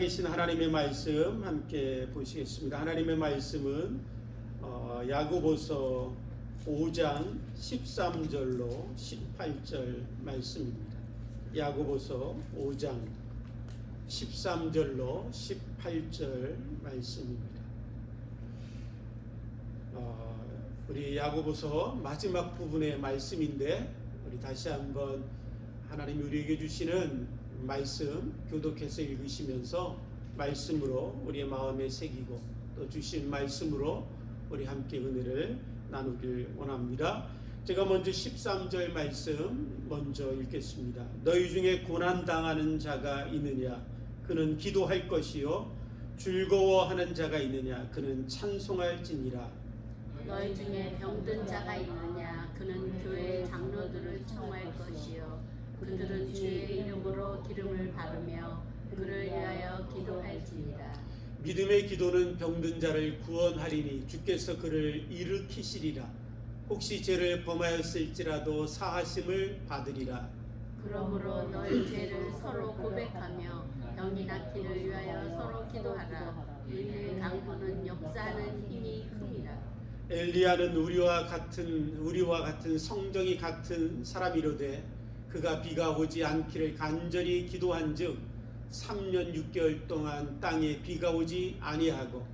계신 하나님의 말씀 함께 보시겠습니다. 하나님의 말씀은 야고보서 5장 13절로 18절 말씀입니다. 야고보서 5장 13절로 18절 말씀입니다. 우리 야고보서 마지막 부분의 말씀인데 우리 다시 한번 하나님이 우리에게 주시는 말씀 교독해서 읽으시면서 말씀으로 우리의 마음에 새기고 또 주신 말씀으로 우리 함께 은혜를 나누길 원합니다. 제가 먼저 13절 말씀 먼저 읽겠습니다. 너희 중에 고난당하는 자가 있느냐? 그는 기도할 것이요 즐거워하는 자가 있느냐? 그는 찬송할지니라. 너희 중에 병든 자가 있느냐? 그는 교회 장로들을 청할 것이요 그들은 주의 이름으로 기름을 바르며 그를 위하여 기도할지니라. 믿음의 기도는 병든 자를 구원하리니 주께서 그를 일으키시리라. 혹시 죄를 범하였을지라도 사하심을 받으리라. 그러므로 너희 죄를 서로 고백하며 병이 낫기를 위하여 서로 기도하라. 이는 강구는 역사하는 힘이 큽니다. 엘리야는 우리와 같은 성정이 같은 사람이로되 그가 비가 오지 않기를 간절히 기도한즉 3년 6개월 동안 땅에 비가 오지 아니하고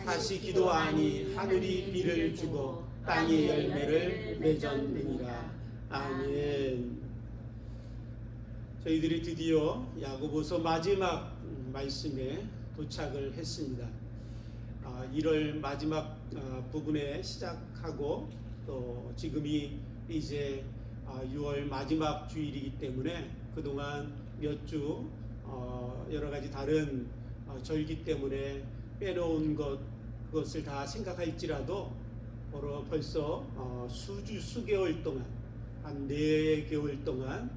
다시 기도하니 하늘이 비를 주고 땅이 열매를 맺었느니라. 아멘. 저희들이 드디어 야고보서 마지막 말씀에 도착을 했습니다. 1월 마지막 부분에 시작하고 또 지금이 이제 6월 마지막 주일이기 때문에 그동안 몇 주 여러 가지 다른 절기 때문에 빼놓은 그것을 다 생각할지라도 벌써 수개월 동안 한 4개월 동안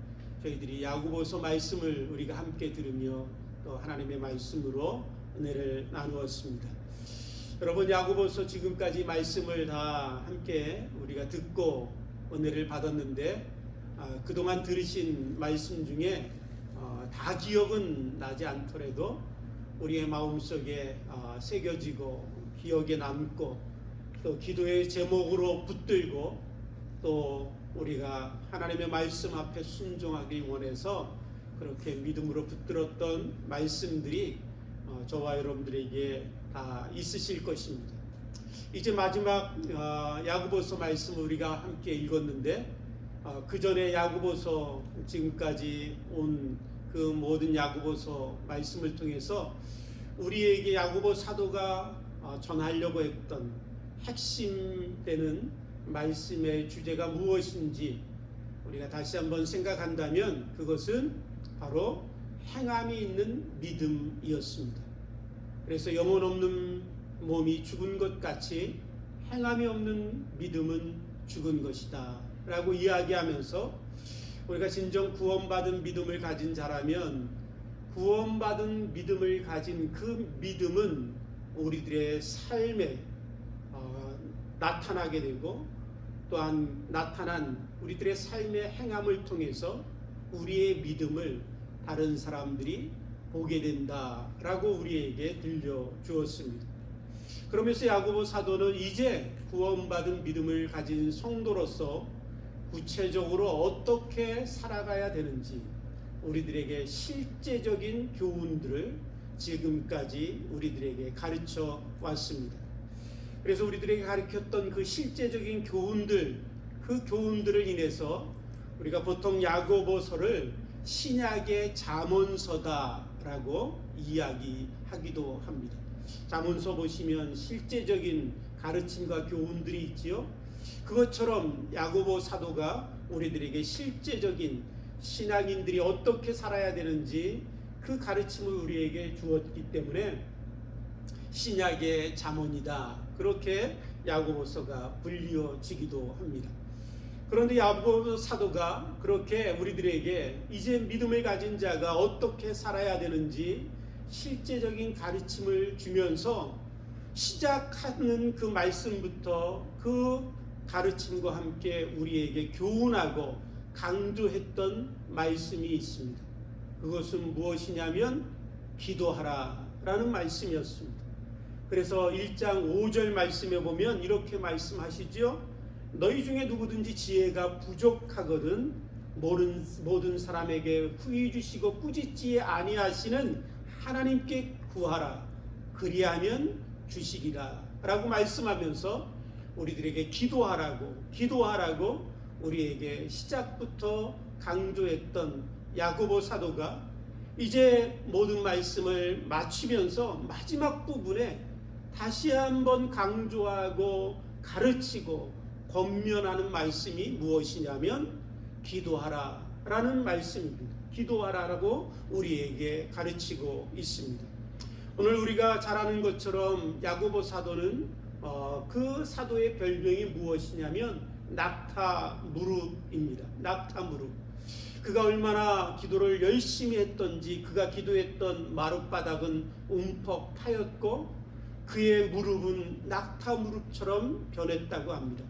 저희들이 야고보서 말씀을 우리가 함께 들으며 또 하나님의 말씀으로 은혜를 나누었습니다. 여러분, 야고보서 지금까지 말씀을 다 함께 우리가 듣고 은혜를 받았는데 그동안 들으신 말씀 중에 다 기억은 나지 않더라도 우리의 마음속에 새겨지고 기억에 남고 또 기도의 제목으로 붙들고 또 우리가 하나님의 말씀 앞에 순종하기 원해서 그렇게 믿음으로 붙들었던 말씀들이 저와 여러분들에게 다 있으실 것입니다. 이제 마지막 야고보서 말씀을 우리가 함께 읽었는데 그 전에 야고보서 지금까지 온 그 모든 야고보서 말씀을 통해서 우리에게 야고보 사도가 전하려고 했던 핵심되는 말씀의 주제가 무엇인지 우리가 다시 한번 생각한다면 그것은 바로 행함이 있는 믿음이었습니다. 그래서 영혼 없는 몸이 죽은 것 같이 행함이 없는 믿음은 죽은 것이다 라고 이야기하면서 우리가 진정 구원받은 믿음을 가진 자라면 구원받은 믿음을 가진 그 믿음은 우리들의 삶에 나타나게 되고 또한 나타난 우리들의 삶의 행함을 통해서 우리의 믿음을 다른 사람들이 보게 된다라고 우리에게 들려주었습니다. 그러면서 야고보 사도는 이제 구원받은 믿음을 가진 성도로서 구체적으로 어떻게 살아가야 되는지 우리들에게 실제적인 교훈들을 지금까지 우리들에게 가르쳐 왔습니다. 그래서 우리들에게 가르쳤던 그 실제적인 교훈들, 그 교훈들을 인해서 우리가 보통 야고보서를 신약의 잠언서다라고 이야기하기도 합니다. 잠언서 보시면 실제적인 가르침과 교훈들이 있지요. 그것처럼 야고보 사도가 우리들에게 실제적인 신앙인들이 어떻게 살아야 되는지 그 가르침을 우리에게 주었기 때문에 신약의 잠언이다, 그렇게 야고보서가 불리어지기도 합니다. 그런데 야고보 사도가 그렇게 우리들에게 이제 믿음을 가진 자가 어떻게 살아야 되는지 실제적인 가르침을 주면서 시작하는 그 말씀부터 그 가르침과 함께 우리에게 교훈하고 강조했던 말씀이 있습니다. 그것은 무엇이냐면 기도하라라는 말씀이었습니다. 그래서 1장 5절 말씀에 보면 이렇게 말씀하시죠. 너희 중에 누구든지 지혜가 부족하거든 모든 사람에게 후히 주시고 꾸짖지 아니하시는 하나님께 구하라. 그리하면 주시리라 라고 말씀하면서 우리들에게 기도하라고 우리에게 시작부터 강조했던 야고보 사도가 이제 모든 말씀을 마치면서 마지막 부분에 다시 한번 강조하고 가르치고 권면하는 말씀이 무엇이냐면 기도하라라는 말씀입니다. 기도하라라고 우리에게 가르치고 있습니다. 오늘 우리가 잘 아는 것처럼 야고보 사도는 그 사도의 별명이 무엇이냐면 낙타무릎입니다. 낙타무릎. 그가 얼마나 기도를 열심히 했던지 그가 기도했던 마룻바닥은 움퍽 파였고 그의 무릎은 낙타무릎처럼 변했다고 합니다.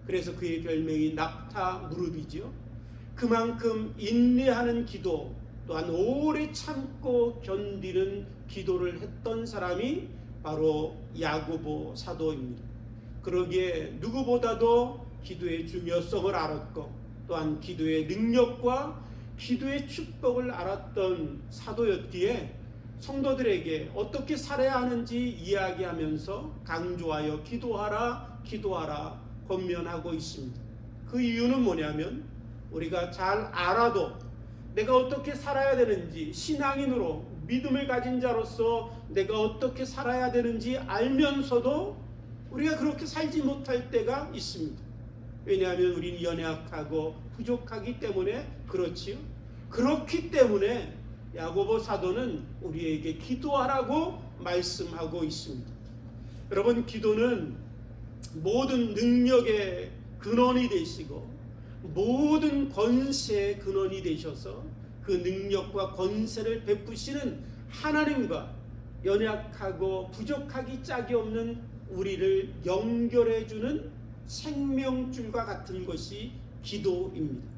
그래서 그의 별명이 낙타무릎이지요. 그만큼 인내하는 기도 또한 오래 참고 견디는 기도를 했던 사람이 바로 야고보 사도입니다. 그러기에 누구보다도 기도의 중요성을 알았고 또한 기도의 능력과 기도의 축복을 알았던 사도였기에 성도들에게 어떻게 살아야 하는지 이야기하면서 강조하여 기도하라 권면하고 있습니다. 그 이유는 뭐냐면 우리가 잘 알아도 내가 어떻게 살아야 되는지 신앙인으로 믿음을 가진 자로서 내가 어떻게 살아야 되는지 알면서도 우리가 그렇게 살지 못할 때가 있습니다. 왜냐하면 우리는 연약하고 부족하기 때문에 그렇지요. 그렇기 때문에 야고보 사도는 우리에게 기도하라고 말씀하고 있습니다. 여러분, 기도는 모든 능력의 근원이 되시고 모든 권세의 근원이 되셔서 그 능력과 권세를 베푸시는 하나님과 연약하고 부족하기 짝이 없는 우리를 연결해주는 생명줄과 같은 것이 기도입니다.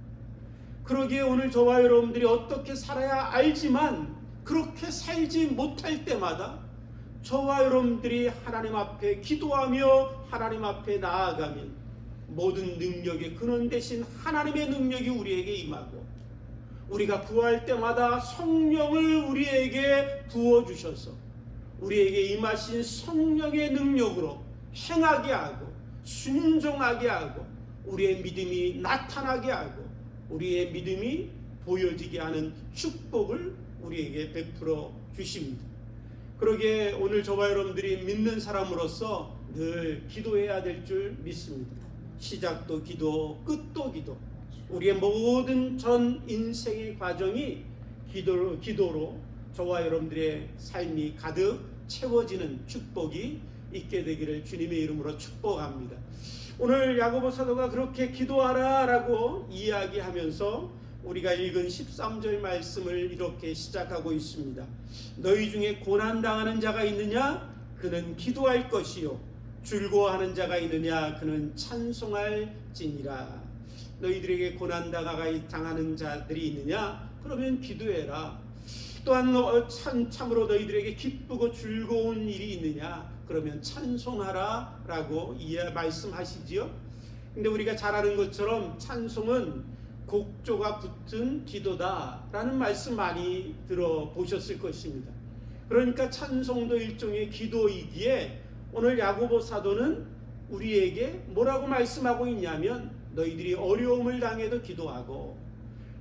그러기에 오늘 저와 여러분들이 어떻게 살아야 알지만 그렇게 살지 못할 때마다 저와 여러분들이 하나님 앞에 기도하며 하나님 앞에 나아가면 모든 능력의 근원 되신 하나님의 능력이 우리에게 임하고 우리가 구할 때마다 성령을 우리에게 부어주셔서 우리에게 임하신 성령의 능력으로 행하게 하고 순종하게 하고 우리의 믿음이 나타나게 하고 우리의 믿음이 보여지게 하는 축복을 우리에게 베풀어 주십니다. 그러기에 오늘 저와 여러분들이 믿는 사람으로서 늘 기도해야 될 줄 믿습니다. 시작도 기도, 끝도 기도. 우리의 모든 전 인생의 과정이 기도로 저와 여러분들의 삶이 가득 채워지는 축복이 있게 되기를 주님의 이름으로 축복합니다. 오늘 야고보 사도가 그렇게 기도하라라고 이야기하면서 우리가 읽은 13절 말씀을 이렇게 시작하고 있습니다. 너희 중에 고난당하는 자가 있느냐? 그는 기도할 것이요. 즐거워하는 자가 있느냐? 그는 찬송할지니라. 너희들에게 고난당하는 자들이 있느냐? 그러면 기도해라. 또한 참으로 너희들에게 기쁘고 즐거운 일이 있느냐? 그러면 찬송하라 라고 말씀하시지요. 근데 우리가 잘 아는 것처럼 찬송은 곡조가 붙은 기도다 라는 말씀 많이 들어보셨을 것입니다. 그러니까 찬송도 일종의 기도이기에 오늘 야고보 사도는 우리에게 뭐라고 말씀하고 있냐면 너희들이 어려움을 당해도 기도하고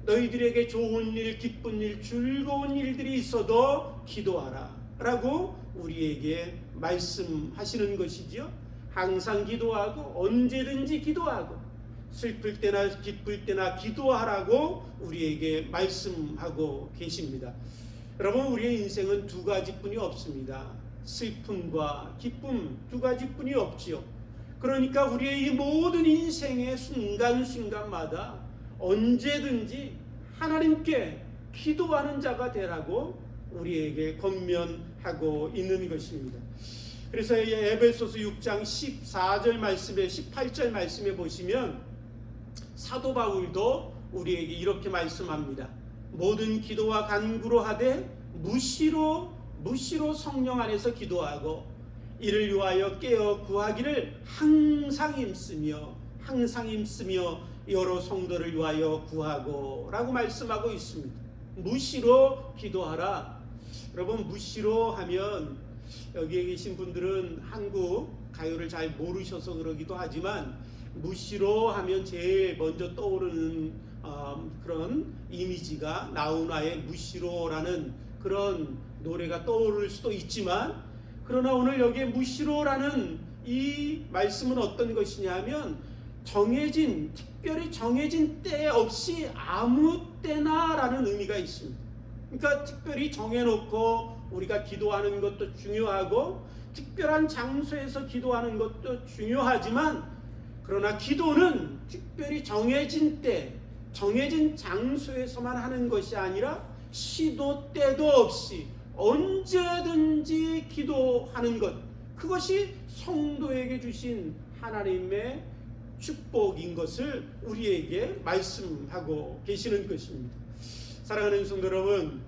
너희들에게 좋은 일, 기쁜 일, 즐거운 일들이 있어도 기도하라 라고 우리에게 말씀하시는 것이지요. 항상 기도하고 언제든지 기도하고 슬플 때나 기쁠 때나 기도하라고 우리에게 말씀하고 계십니다. 여러분, 우리의 인생은 두 가지뿐이 없습니다. 슬픔과 기쁨 두 가지뿐이 없지요. 그러니까 우리의 이 모든 인생의 순간순간마다 언제든지 하나님께 기도하는 자가 되라고 우리에게 권면하고 있는 것입니다. 그래서 에베소서 6장 14절 말씀에 18절 말씀에 보시면 사도 바울도 우리에게 이렇게 말씀합니다. 모든 기도와 간구로 하되 무시로 무시로 성령 안에서 기도하고 이를 위하여 깨어 구하기를 항상 힘쓰며 여러 성도를 위하여 구하고 라고 말씀하고 있습니다. 무시로 기도하라. 여러분, 무시로 하면 여기에 계신 분들은 한국 가요를 잘 모르셔서 그러기도 하지만 무시로 하면 제일 먼저 떠오르는 그런 이미지가 나훈아의 무시로라는 그런 노래가 떠오를 수도 있지만, 그러나 오늘 여기에 무시로라는 이 말씀은 어떤 것이냐면 특별히 정해진 때 없이 아무 때나 라는 의미가 있습니다. 그러니까 특별히 정해놓고 우리가 기도하는 것도 중요하고 특별한 장소에서 기도하는 것도 중요하지만, 그러나 기도는 특별히 정해진 때 정해진 장소에서만 하는 것이 아니라 시도 때도 없이 언제든지 기도하는 것, 그것이 성도에게 주신 하나님의 축복인 것을 우리에게 말씀하고 계시는 것입니다. 사랑하는 성도 여러분,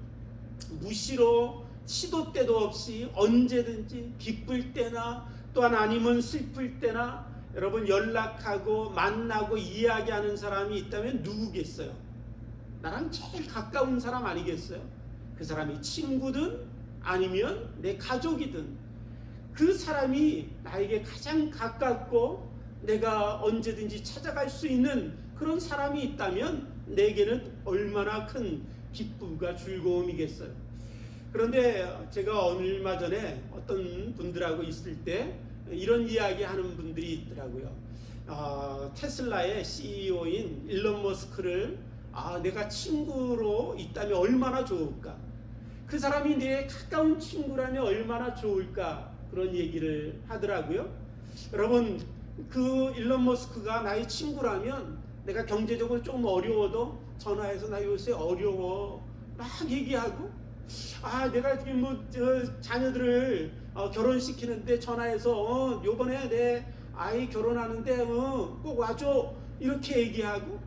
무시로 시도 때도 없이 언제든지 기쁠 때나 또한 아니면 슬플 때나 여러분 연락하고 만나고 이야기하는 사람이 있다면 누구겠어요? 나랑 제일 가까운 사람 아니겠어요? 그 사람이 친구든 아니면 내 가족이든 그 사람이 나에게 가장 가깝고 내가 언제든지 찾아갈 수 있는 그런 사람이 있다면 내게는 얼마나 큰 기쁨과 즐거움이겠어요. 그런데 제가 얼마 전에 어떤 분들하고 있을 때 이런 이야기 하는 분들이 있더라고요. 테슬라의 CEO인 일론 머스크를 내가 친구로 있다면 얼마나 좋을까, 그 사람이 내 가까운 친구라면 얼마나 좋을까, 그런 얘기를 하더라고요. 여러분, 그 일론 머스크가 나의 친구라면 내가 경제적으로 좀 어려워도 전화해서 나 요새 어려워 막 얘기하고, 내가 지금 자녀들을 결혼시키는데 전화해서 요번에 내 아이 결혼하는데 꼭 와줘 이렇게 얘기하고,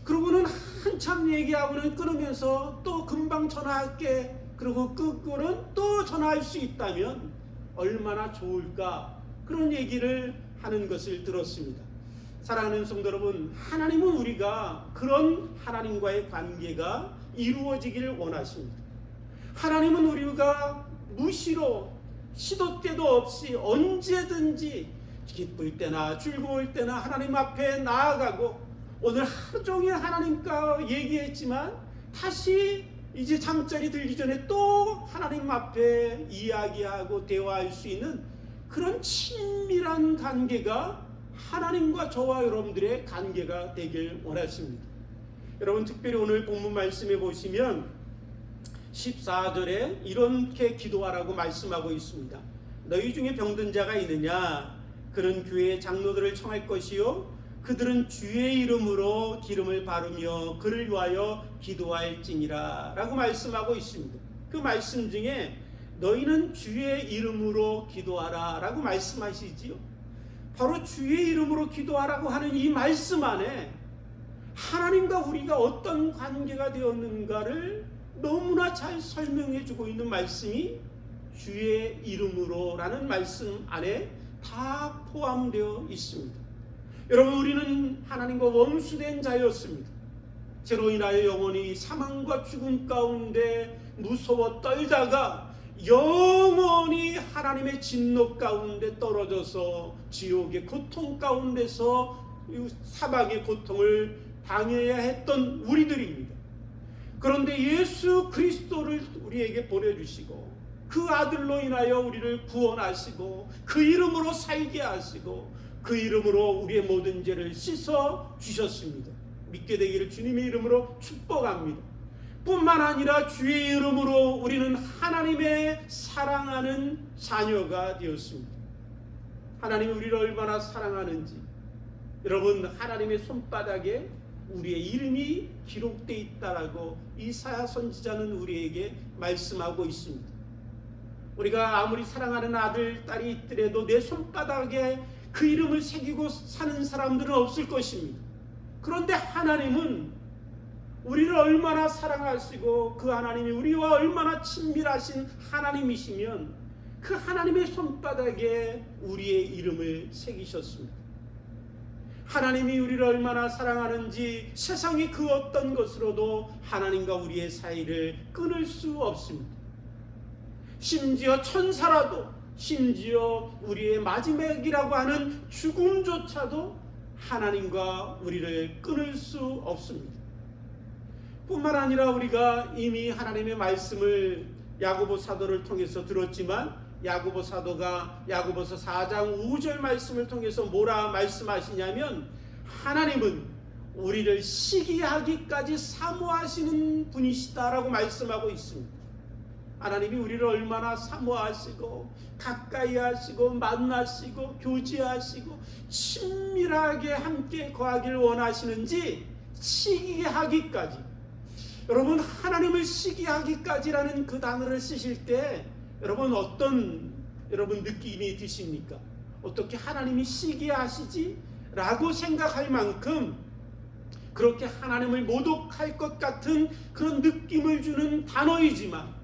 그러고는 한참 얘기하고는 끊으면서 또 금방 전화할게 그러고 끊고는 또 전화할 수 있다면 얼마나 좋을까, 그런 얘기를 하는 것을 들었습니다. 사랑하는 성도 여러분, 하나님은 우리가 그런 하나님과의 관계가 이루어지기를 원하십니다. 하나님은 우리가 무시로 시도 때도 없이 언제든지 기쁠 때나 즐거울 때나 하나님 앞에 나아가고, 오늘 하루 종일 하나님과 얘기했지만 다시 이제 잠자리 들기 전에 또 하나님 앞에 이야기하고 대화할 수 있는 그런 친밀한 관계가 하나님과 저와 여러분들의 관계가 되길 원하십니다. 여러분, 특별히 오늘 본문 말씀에 보시면 14절에 이렇게 기도하라고 말씀하고 있습니다. 너희 중에 병든 자가 있느냐? 그는 교회의 장로들을 청할 것이요 그들은 주의 이름으로 기름을 바르며 그를 위하여 기도할지니라 라고 말씀하고 있습니다. 그 말씀 중에 너희는 주의 이름으로 기도하라 라고 말씀하시지요. 바로 주의 이름으로 기도하라고 하는 이 말씀 안에 하나님과 우리가 어떤 관계가 되었는가를 너무나 잘 설명해 주고 있는 말씀이 주의 이름으로 라는 말씀 안에 다 포함되어 있습니다. 여러분, 우리는 하나님과 원수된 자였습니다. 죄로 인하여 영원히 사망과 죽음 가운데 무서워 떨다가 영원히 하나님의 진노 가운데 떨어져서 지옥의 고통 가운데서 사박의 고통을 당해야 했던 우리들입니다. 그런데 예수 그리스도를 우리에게 보내주시고 그 아들로 인하여 우리를 구원하시고 그 이름으로 살게 하시고 그 이름으로 우리의 모든 죄를 씻어 주셨습니다. 믿게 되기를 주님의 이름으로 축복합니다. 뿐만 아니라 주의 이름으로 우리는 하나님의 사랑하는 자녀가 되었습니다. 하나님이 우리를 얼마나 사랑하는지, 여러분, 하나님의 손바닥에 우리의 이름이 기록되어 있다라고 이사야 선지자는 우리에게 말씀하고 있습니다. 우리가 아무리 사랑하는 아들, 딸이 있더라도 내 손바닥에 그 이름을 새기고 사는 사람들은 없을 것입니다. 그런데 하나님은 우리를 얼마나 사랑하시고 그 하나님이 우리와 얼마나 친밀하신 하나님이시면 그 하나님의 손바닥에 우리의 이름을 새기셨습니다. 하나님이 우리를 얼마나 사랑하는지 세상의 그 어떤 것으로도 하나님과 우리의 사이를 끊을 수 없습니다. 심지어 천사라도, 심지어 우리의 마지막이라고 하는 죽음조차도 하나님과 우리를 끊을 수 없습니다. 뿐만 아니라 우리가 이미 하나님의 말씀을 야고보 사도를 통해서 들었지만 야고보 사도가 야고보서 4장 5절 말씀을 통해서 뭐라 말씀하시냐면 하나님은 우리를 시기하기까지 사모하시는 분이시다라고 말씀하고 있습니다. 하나님이 우리를 얼마나 사모하시고 가까이 하시고 만나시고 교제하시고 친밀하게 함께 거하기를 원하시는지 시기하기까지, 여러분 하나님을 시기하기까지라는 그 단어를 쓰실 때 여러분 어떤 느낌이 드십니까? 어떻게 하나님이 시기하시지? 라고 생각할 만큼 그렇게 하나님을 모독할 것 같은 그런 느낌을 주는 단어이지만,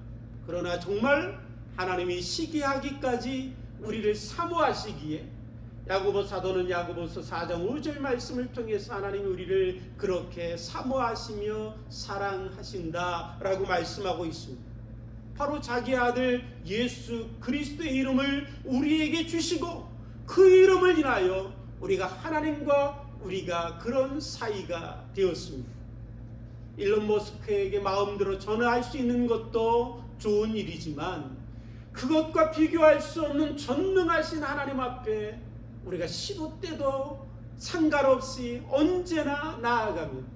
그러나 정말 하나님이 시기하기까지 우리를 사모하시기에 야고보 사도는 야고보서 4장 5절 말씀을 통해서 하나님이 우리를 그렇게 사모하시며 사랑하신다라고 말씀하고 있습니다. 바로 자기 아들 예수 그리스도의 이름을 우리에게 주시고 그 이름을 인하여 우리가 하나님과 우리가 그런 사이가 되었습니다. 일론 머스크에게 마음대로 전화할 수 있는 것도 좋은 일이지만 그것과 비교할 수 없는 전능하신 하나님 앞에 우리가 시도 때도 상관없이 언제나 나아가면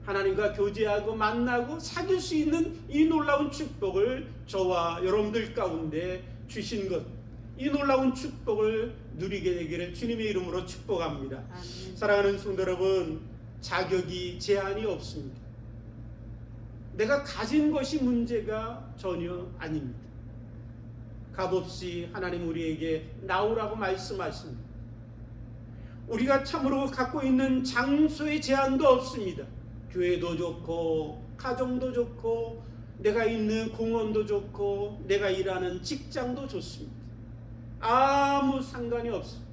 하나님과 교제하고 만나고 사귈 수 있는 이 놀라운 축복을 저와 여러분들 가운데 주신 것, 이 놀라운 축복을 누리게 되기를 주님의 이름으로 축복합니다. 아멘. 사랑하는 성도 여러분, 자격이 제한이 없습니다. 내가 가진 것이 문제가 전혀 아닙니다. 값없이 하나님 우리에게 나오라고 말씀하십니다. 우리가 참으로 갖고 있는 장소의 제한도 없습니다. 교회도 좋고 가정도 좋고 내가 있는 공원도 좋고 내가 일하는 직장도 좋습니다. 아무 상관이 없습니다.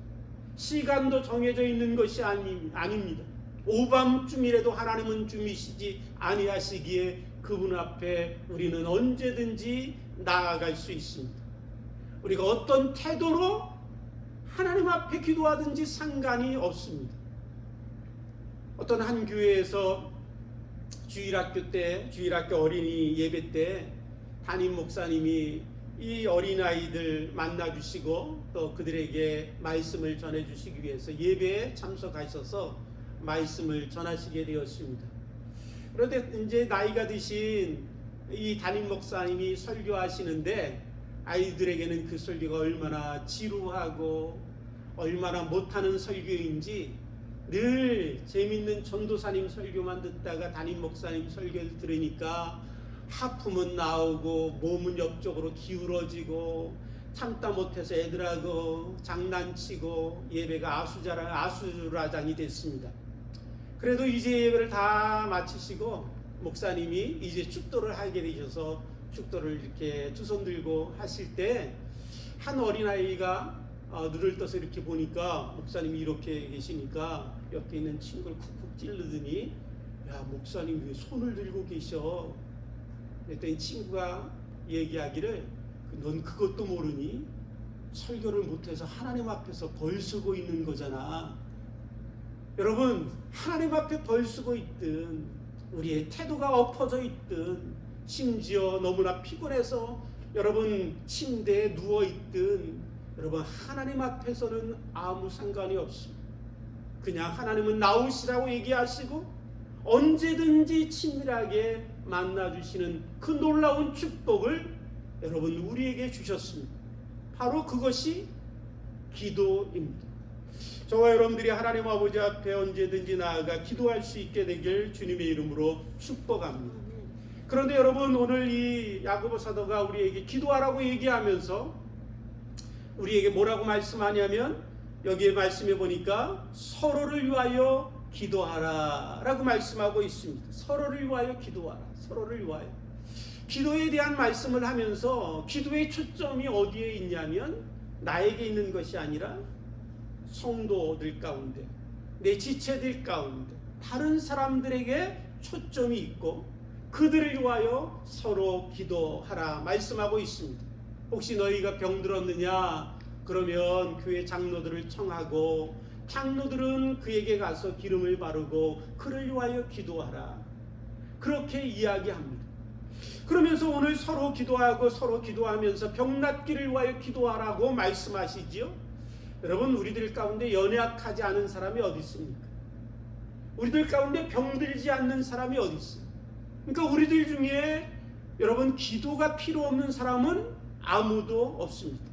시간도 정해져 있는 것이 아닙니다. 오밤중이라도 하나님은 주미시지 아니하시기에 그분 앞에 우리는 언제든지 나아갈 수 있습니다. 우리가 어떤 태도로 하나님 앞에 기도하든지 상관이 없습니다. 어떤 한 교회에서 주일학교 어린이 예배 때 담임 목사님이 이 어린아이들 만나주시고 또 그들에게 말씀을 전해주시기 위해서 예배에 참석하셔서 말씀을 전하시게 되었습니다. 그런데 이제 나이가 드신 이 담임 목사님이 설교하시는데 아이들에게는 그 설교가 얼마나 지루하고 얼마나 못하는 설교인지 늘 재밌는 전도사님 설교만 듣다가 담임 목사님 설교를 들으니까 하품은 나오고 몸은 옆쪽으로 기울어지고 참다 못해서 애들하고 장난치고 예배가 아수라장이 됐습니다. 그래도 이제 예배를 다 마치시고 목사님이 이제 축도를 하게 되셔서 축도를 이렇게 두 손 들고 하실 때 한 어린아이가 눈을 떠서 이렇게 보니까 목사님이 이렇게 계시니까 옆에 있는 친구를 쿡쿡 찌르더니 야 목사님 왜 손을 들고 계셔? 그랬더니 친구가 얘기하기를 넌 그것도 모르니? 설교를 못해서 하나님 앞에서 벌 쓰고 있는 거잖아. 여러분 하나님 앞에 벌 쓰고 있든 우리의 태도가 엎어져 있든 심지어 너무나 피곤해서 여러분 침대에 누워있든 여러분 하나님 앞에서는 아무 상관이 없습니다. 그냥 하나님은 나오시라고 얘기하시고 언제든지 친밀하게 만나주시는 그 놀라운 축복을 여러분 우리에게 주셨습니다. 바로 그것이 기도입니다. 저와 여러분들이 하나님 아버지 앞에 언제든지 나아가 기도할 수 있게 되길 주님의 이름으로 축복합니다. 그런데 여러분 오늘 이 야고보 사도가 우리에게 기도하라고 얘기하면서 우리에게 뭐라고 말씀하냐면 여기에 말씀해 보니까 서로를 위하여 기도하라라고 말씀하고 있습니다. 서로를 위하여 기도하라. 서로를 위하여. 기도에 대한 말씀을 하면서 기도의 초점이 어디에 있냐면 나에게 있는 것이 아니라 성도들 가운데, 내 지체들 가운데 다른 사람들에게 초점이 있고 그들을 위하여 서로 기도하라 말씀하고 있습니다. 혹시 너희가 병들었느냐? 그러면 교회 장로들을 청하고 장로들은 그에게 가서 기름을 바르고 그를 위하여 기도하라. 그렇게 이야기합니다. 그러면서 오늘 서로 기도하고 서로 기도하면서 병 낫기를 위하여 기도하라고 말씀하시지요. 여러분, 우리들 가운데 연약하지 않은 사람이 어디 있습니까? 우리들 가운데 병들지 않는 사람이 어디 있어요? 그러니까 우리들 중에 여러분 기도가 필요 없는 사람은 아무도 없습니다.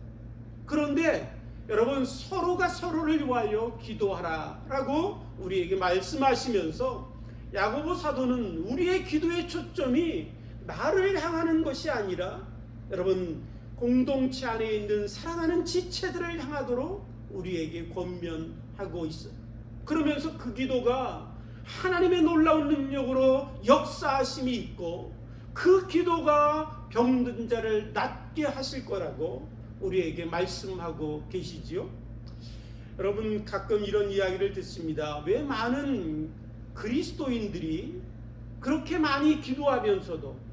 그런데 여러분 서로가 서로를 위하여 기도하라라고 우리에게 말씀하시면서 야고보 사도는 우리의 기도의 초점이 나를 향하는 것이 아니라 여러분 공동체 안에 있는 사랑하는 지체들을 향하도록 우리에게 권면하고 있어요. 그러면서 그 기도가 하나님의 놀라운 능력으로 역사하심이 있고 그 기도가 병든 자를 낫게 하실 거라고 우리에게 말씀하고 계시지요. 여러분 가끔 이런 이야기를 듣습니다. 왜 많은 그리스도인들이 그렇게 많이 기도하면서도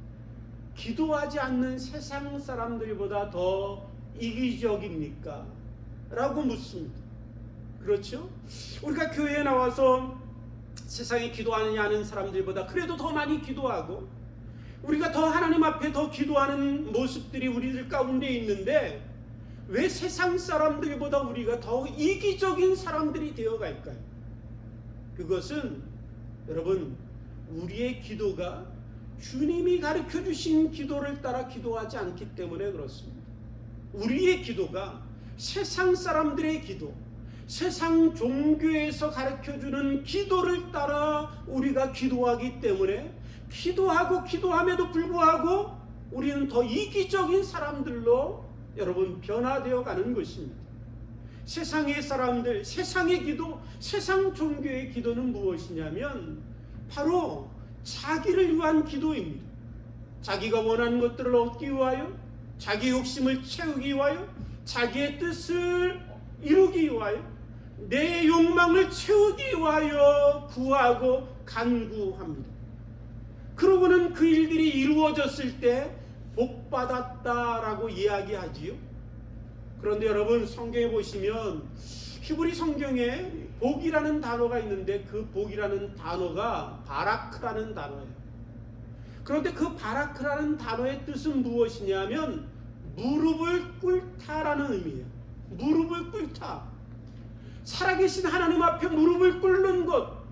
기도하지 않는 세상 사람들보다 더 이기적입니까? 라고 묻습니다. 그렇죠? 우리가 교회에 나와서 세상에 기도하느냐 하는 사람들보다 그래도 더 많이 기도하고 우리가 더 하나님 앞에 더 기도하는 모습들이 우리들 가운데 있는데 왜 세상 사람들보다 우리가 더 이기적인 사람들이 되어갈까요? 그것은 여러분 우리의 기도가 주님이 가르쳐 주신 기도를 따라 기도하지 않기 때문에 그렇습니다. 우리의 기도가 세상 사람들의 기도, 세상 종교에서 가르쳐 주는 기도를 따라 우리가 기도하기 때문에 기도하고 기도함에도 불구하고 우리는 더 이기적인 사람들로 여러분 변화되어 가는 것입니다. 세상의 사람들, 세상의 기도, 세상 종교의 기도는 무엇이냐면 바로 자기를 위한 기도입니다. 자기가 원하는 것들을 얻기 위하여, 자기 욕심을 채우기 위하여, 자기의 뜻을 이루기 위하여, 내 욕망을 채우기 위하여 구하고 간구합니다. 그러고는 그 일들이 이루어졌을 때 복받았다라고 이야기하지요. 그런데 여러분 성경에 보시면 히브리 성경에 복이라는 단어가 있는데 그 복이라는 단어가 바라크라는 단어예요. 그런데 그 바라크라는 단어의 뜻은 무엇이냐면 무릎을 꿇다라는 의미예요. 무릎을 꿇다. 살아계신 하나님 앞에 무릎을 꿇는 것,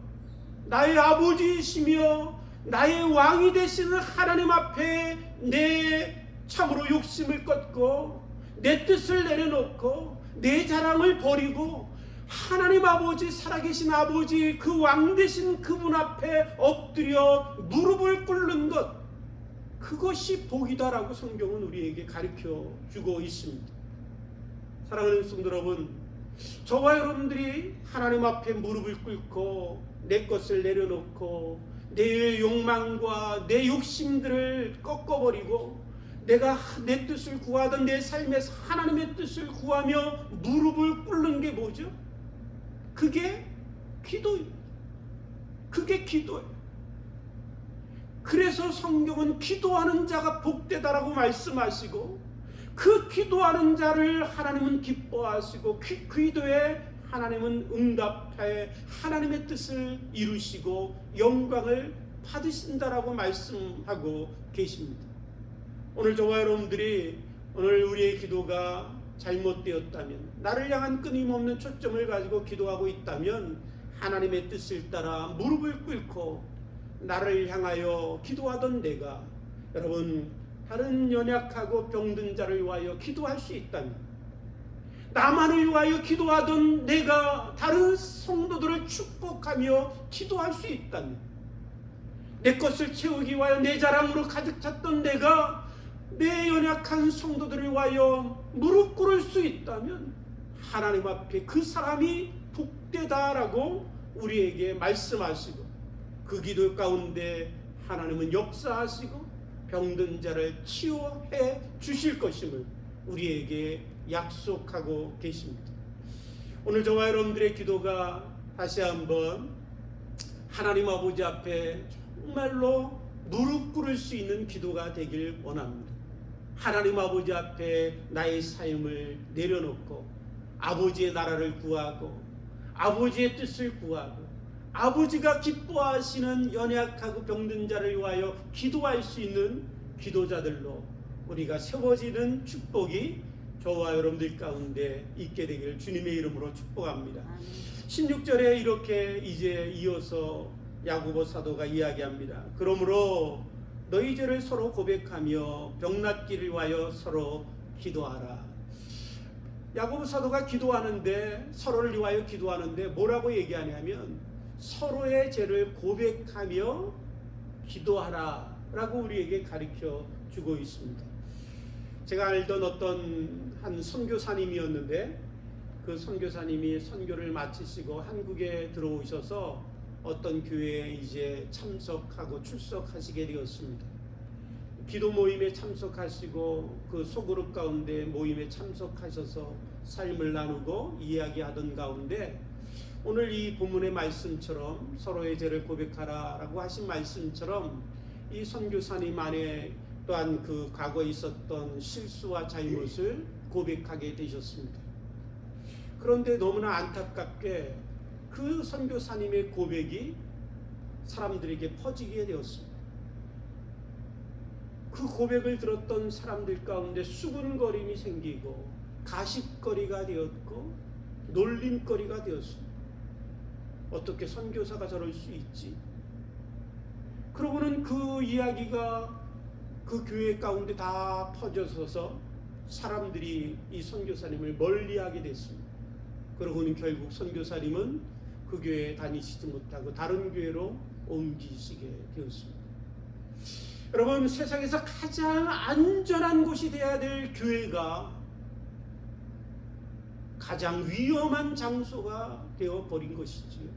나의 아버지이시며 나의 왕이 되시는 하나님 앞에 내 참으로 욕심을 꺾고 내 뜻을 내려놓고 내 자랑을 버리고 하나님 아버지, 살아계신 아버지, 그 왕 되신 그분 앞에 엎드려 무릎을 꿇는 것, 그것이 복이다라고 성경은 우리에게 가르쳐 주고 있습니다. 사랑하는 성도 여러분, 저와 여러분들이 하나님 앞에 무릎을 꿇고 내 것을 내려놓고 내 욕망과 내 욕심들을 꺾어버리고 내가 내 뜻을 구하던 내 삶에서 하나님의 뜻을 구하며 무릎을 꿇는 게 뭐죠? 그게 기도입니다. 그게 기도예요. 그래서 성경은 기도하는 자가 복되다라고 말씀하시고 그 기도하는 자를 하나님은 기뻐하시고 그 기도에 하나님은 응답하여 하나님의 뜻을 이루시고 영광을 받으신다라고 말씀하고 계십니다. 오늘 저와 여러분들이 오늘 우리의 기도가 잘못되었다면, 나를 향한 끊임없는 초점을 가지고 기도하고 있다면 하나님의 뜻을 따라 무릎을 꿇고 나를 향하여 기도하던 내가 여러분 다른 연약하고 병든 자를 위하여 기도할 수 있다면, 나만을 위하여 기도하던 내가 다른 성도들을 축복하며 기도할 수 있다면, 내 것을 채우기 위하여 내 자랑으로 가득 찼던 내가 내 연약한 성도들을 위하여 무릎 꿇을 수 있다면 하나님 앞에 그 사람이 복되다라고 우리에게 말씀하시고 그 기도 가운데 하나님은 역사하시고 병든 자를 치유해 주실 것임을 우리에게 약속하고 계십니다. 오늘 저와 여러분들의 기도가 다시 한번 하나님 아버지 앞에 정말로 무릎 꿇을 수 있는 기도가 되길 원합니다. 하나님 아버지 앞에 나의 삶을 내려놓고 아버지의 나라를 구하고 아버지의 뜻을 구하고 아버지가 기뻐하시는 연약하고 병든 자를 위하여 기도할 수 있는 기도자들로 우리가 세워지는 축복이 저와 여러분들 가운데 있게 되기를 주님의 이름으로 축복합니다. 16절에 이렇게 이제 이어서 야고보 사도가 이야기합니다. 그러므로 너희 죄를 서로 고백하며 병낫기를 위하여 서로 기도하라. 야고보 사도가 기도하는데 서로를 위하여 기도하는데 뭐라고 얘기하냐면 서로의 죄를 고백하며 기도하라 라고 우리에게 가르쳐 주고 있습니다. 제가 알던 어떤 한 선교사님이었는데 그 선교사님이 선교를 마치시고 한국에 들어오셔서 어떤 교회에 이제 참석하고 출석하시게 되었습니다. 기도 모임에 참석하시고 그 소그룹 가운데 모임에 참석하셔서 삶을 나누고 이야기하던 가운데 오늘 이 본문의 말씀처럼 서로의 죄를 고백하라 라고 하신 말씀처럼 이 선교사님 안에 또한 그 과거에 있었던 실수와 잘못을 고백하게 되셨습니다. 그런데 너무나 안타깝게 그 선교사님의 고백이 사람들에게 퍼지게 되었습니다. 그 고백을 들었던 사람들 가운데 수군거림이 생기고 가십거리가 되었고 놀림거리가 되었습니다. 어떻게 선교사가 저럴 수 있지? 그러고는 그 이야기가 그 교회 가운데 다 퍼져서서 사람들이 이 선교사님을 멀리하게 됐습니다. 그러고는 결국 선교사님은 그 교회에 다니시지 못하고 다른 교회로 옮기시게 되었습니다. 여러분, 세상에서 가장 안전한 곳이 되어야 될 교회가 가장 위험한 장소가 되어버린 것이지요.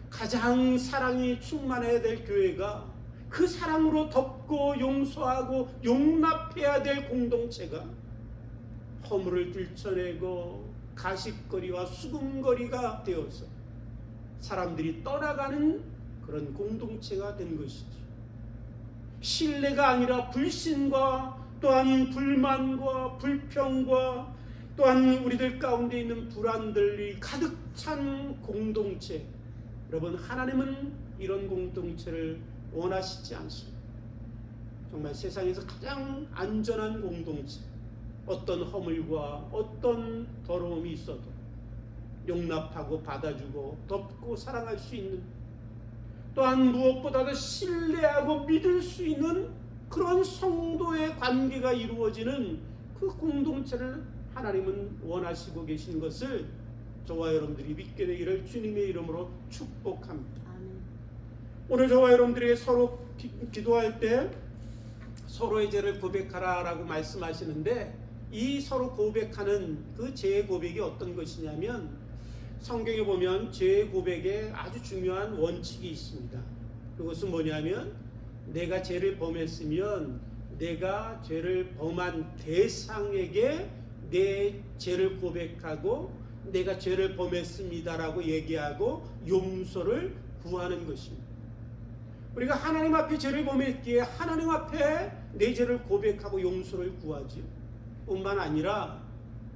가장 사랑이 충만해야 될 교회가 그 사랑으로 덮고 용서하고 용납해야 될 공동체가 허물을 들춰내고 가십거리와 수군거리가 되어서 사람들이 떠나가는 그런 공동체가 된 것이죠. 신뢰가 아니라 불신과 또한 불만과 불평과 또한 우리들 가운데 있는 불안들이 가득 찬 공동체. 여러분, 하나님은 이런 공동체를 원하시지 않습니다. 정말 세상에서 가장 안전한 공동체, 어떤 허물과 어떤 더러움이 있어도 용납하고 받아주고 덮고 사랑할 수 있는, 또한 무엇보다도 신뢰하고 믿을 수 있는 그런 성도의 관계가 이루어지는 그 공동체를 하나님은 원하시고 계신 것을 저와 여러분들이 믿게 되기를 주님의 이름으로 축복합니다. 오늘 저와 여러분들이 서로 기도할 때 서로의 죄를 고백하라 라고 말씀하시는데, 이 서로 고백하는 그 죄의 고백이 어떤 것이냐면, 성경에 보면 죄의 고백에 아주 중요한 원칙이 있습니다. 그것은 뭐냐면, 내가 죄를 범했으면 내가 죄를 범한 대상에게 내 죄를 고백하고 내가 죄를 범했습니다라고 얘기하고 용서를 구하는 것입니다. 우리가 하나님 앞에 죄를 범했기에 하나님 앞에 내 죄를 고백하고 용서를 구하지요. 뿐만 아니라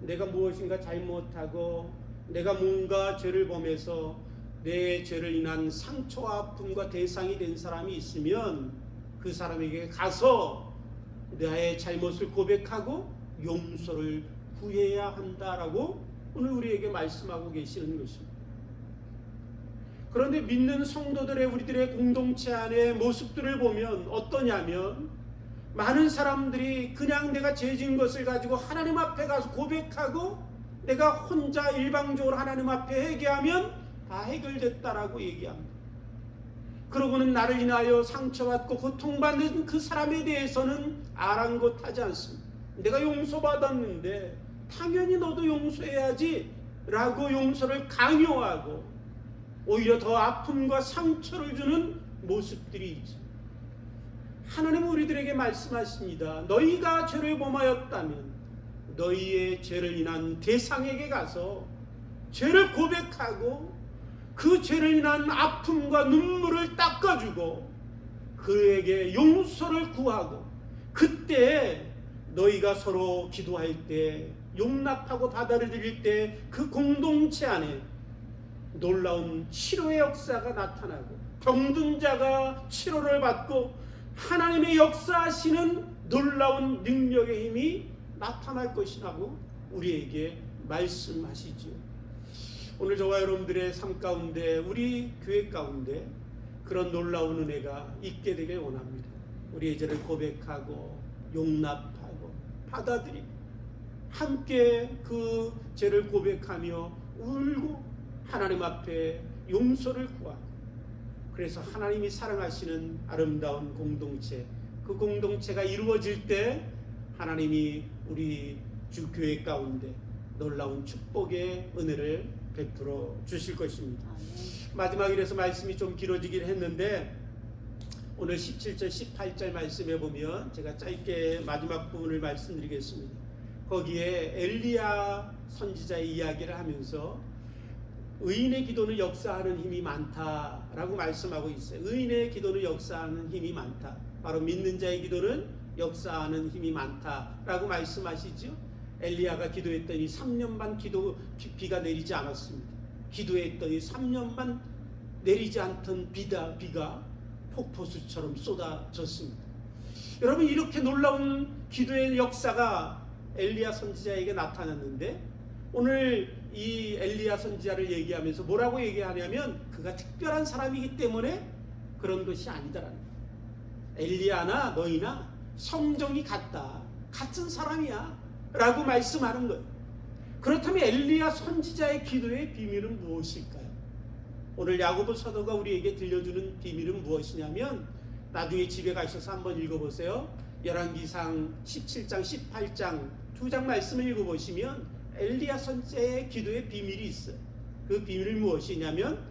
내가 무엇인가 잘못하고 내가 뭔가 죄를 범해서 내 죄를 인한 상처와 아픔과 대상이 된 사람이 있으면 그 사람에게 가서 나의 잘못을 고백하고 용서를 구해야 한다라고 오늘 우리에게 말씀하고 계시는 것입니다. 그런데 믿는 성도들의 우리들의 공동체 안의 모습들을 보면 어떠냐면, 많은 사람들이 그냥 내가 죄 지은 것을 가지고 하나님 앞에 가서 고백하고 내가 혼자 일방적으로 하나님 앞에 회개하면 다 해결됐다라고 얘기합니다. 그러고는 나를 인하여 상처받고 고통받는 그 사람에 대해서는 아랑곳하지 않습니다. 내가 용서받았는데 당연히 너도 용서해야지 라고 용서를 강요하고 오히려 더 아픔과 상처를 주는 모습들이 있죠. 하나님은 우리들에게 말씀하십니다. 너희가 죄를 범하였다면 너희의 죄를 인한 대상에게 가서 죄를 고백하고 그 죄를 인한 아픔과 눈물을 닦아주고 그에게 용서를 구하고, 그때 너희가 서로 기도할 때, 용납하고 받아들일 때 그 공동체 안에 놀라운 치료의 역사가 나타나고 병든 자가 치료를 받고 하나님의 역사하시는 놀라운 능력의 힘이 나타날 것이라고 우리에게 말씀하시지요. 오늘 저와 여러분들의 삶 가운데, 우리 교회 가운데 그런 놀라운 은혜가 있게 되길 원합니다. 우리의 죄를 고백하고 용납하고 받아들이고 함께 그 죄를 고백하며 울고 하나님 앞에 용서를 구하고, 그래서 하나님이 사랑하시는 아름다운 공동체, 그 공동체가 이루어질 때 하나님이 우리 주교회 가운데 놀라운 축복의 은혜를 베풀어 주실 것입니다. 마지막 이래서 말씀이 좀 길어지긴 했는데 오늘 17절 18절 말씀에 보면 제가 짧게 마지막 부분을 말씀드리겠습니다. 거기에 엘리야 선지자의 이야기를 하면서 의인의 기도는 역사하는 힘이 많다라고 말씀하고 있어요. 의인의 기도는 역사하는 힘이 많다. 바로 믿는 자의 기도는 역사하는 힘이 많다라고 말씀하시죠. 엘리야가 기도했더니 3년 반 비가 내리지 않았습니다. 기도했더니 3년 반 내리지 않던 비가 폭포수처럼 쏟아졌습니다. 여러분, 이렇게 놀라운 기도의 역사가 엘리야 선지자에게 나타났는데 오늘 이 엘리야 선지자를 얘기하면서 뭐라고 얘기하냐면 그가 특별한 사람이기 때문에 그런 것이 아니다라는 거예요. 엘리야나 너희나 성정이 같은 사람이야 라고 말씀하는 거예요. 그렇다면 엘리야 선지자의 기도의 비밀은 무엇일까요? 오늘 야고보 사도가 우리에게 들려주는 비밀은 무엇이냐면, 나중에 집에 가셔서 한번 읽어보세요. 열왕기상 17장 18장 두 장 말씀을 읽어보시면 엘리야 선지자의 기도의 비밀이 있어요. 그 비밀은 무엇이냐면,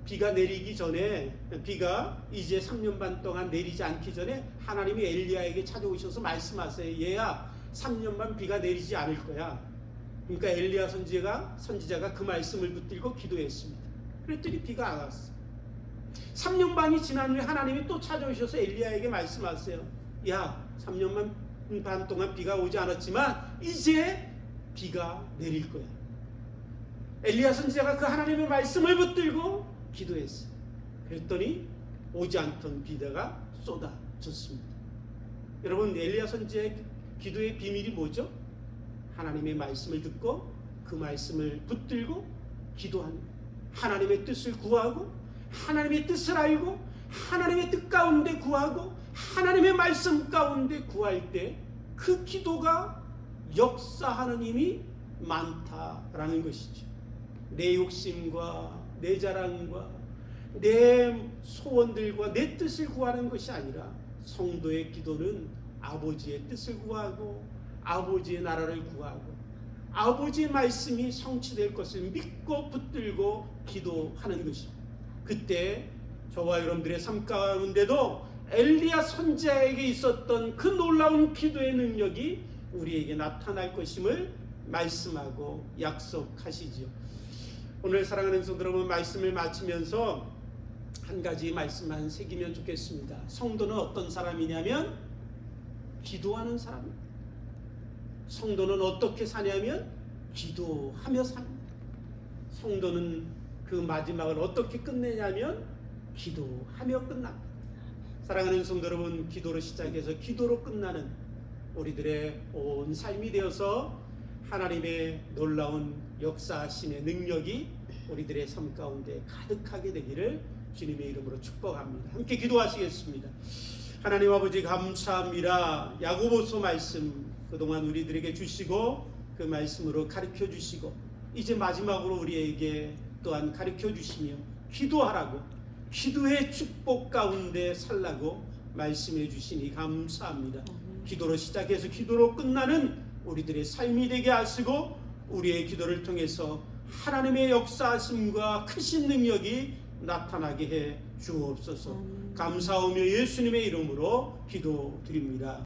비가 내리기 전에, 비가 이제 3년 반 동안 내리지 않기 전에 하나님이 엘리야에게 찾아오셔서 말씀하세요. 얘야, 3년 반 비가 내리지 않을 거야. 그러니까 엘리야 선지자가 그 말씀을 붙들고 기도했습니다. 그랬더니 비가 안 왔어. 3년 반이 지난 후에 하나님이 또 찾아오셔서 엘리야에게 말씀하세요. 야, 3년 반 동안 비가 오지 않았지만 이제 비가 내릴 거야. 엘리야 선지자가 그 하나님의 말씀을 붙들고 기도했어요. 그랬더니 오지 않던 비가 쏟아졌습니다. 여러분, 엘리야 선지자의 기도의 비밀이 뭐죠? 하나님의 말씀을 듣고 그 말씀을 붙들고 기도하는, 하나님의 뜻을 구하고 하나님의 뜻을 알고 하나님의 뜻 가운데 구하고 하나님의 말씀 가운데 구할 때 그 기도가 역사하는 힘이 많다라는 것이죠. 내 욕심과 내 자랑과 내 소원들과 내 뜻을 구하는 것이 아니라 성도의 기도는 아버지의 뜻을 구하고 아버지의 나라를 구하고 아버지의 말씀이 성취될 것을 믿고 붙들고 기도하는 것입니다. 그때 저와 여러분들의 삶 가운데도 엘리야 선지자에게 있었던 그 놀라운 기도의 능력이 우리에게 나타날 것임을 말씀하고 약속하시지요. 오늘 사랑하는 성도 여러분, 말씀을 마치면서 한 가지 말씀만 새기면 좋겠습니다. 성도는 어떤 사람이냐면 기도하는 사람입니다. 성도는 어떻게 사냐면 기도하며 삽니다. 성도는 그 마지막을 어떻게 끝내냐면 기도하며 끝납니다. 사랑하는 성도 여러분, 기도로 시작해서 기도로 끝나는 우리들의 온 삶이 되어서 하나님의 놀라운 역사하심의 능력이 우리들의 삶 가운데 가득하게 되기를 주님의 이름으로 축복합니다. 함께 기도하시겠습니다. 하나님 아버지, 감사합니다. 야고보서 말씀 그동안 우리들에게 주시고 그 말씀으로 가르쳐 주시고 이제 마지막으로 우리에게 또한 가르쳐 주시며 기도하라고, 기도의 축복 가운데 살라고 말씀해 주시니 감사합니다. 기도로 시작해서 기도로 끝나는 우리들의 삶이 되게 하시고 우리의 기도를 통해서 하나님의 역사하심과 크신 능력이 나타나게 해 주옵소서. 감사하며 예수님의 이름으로 기도드립니다.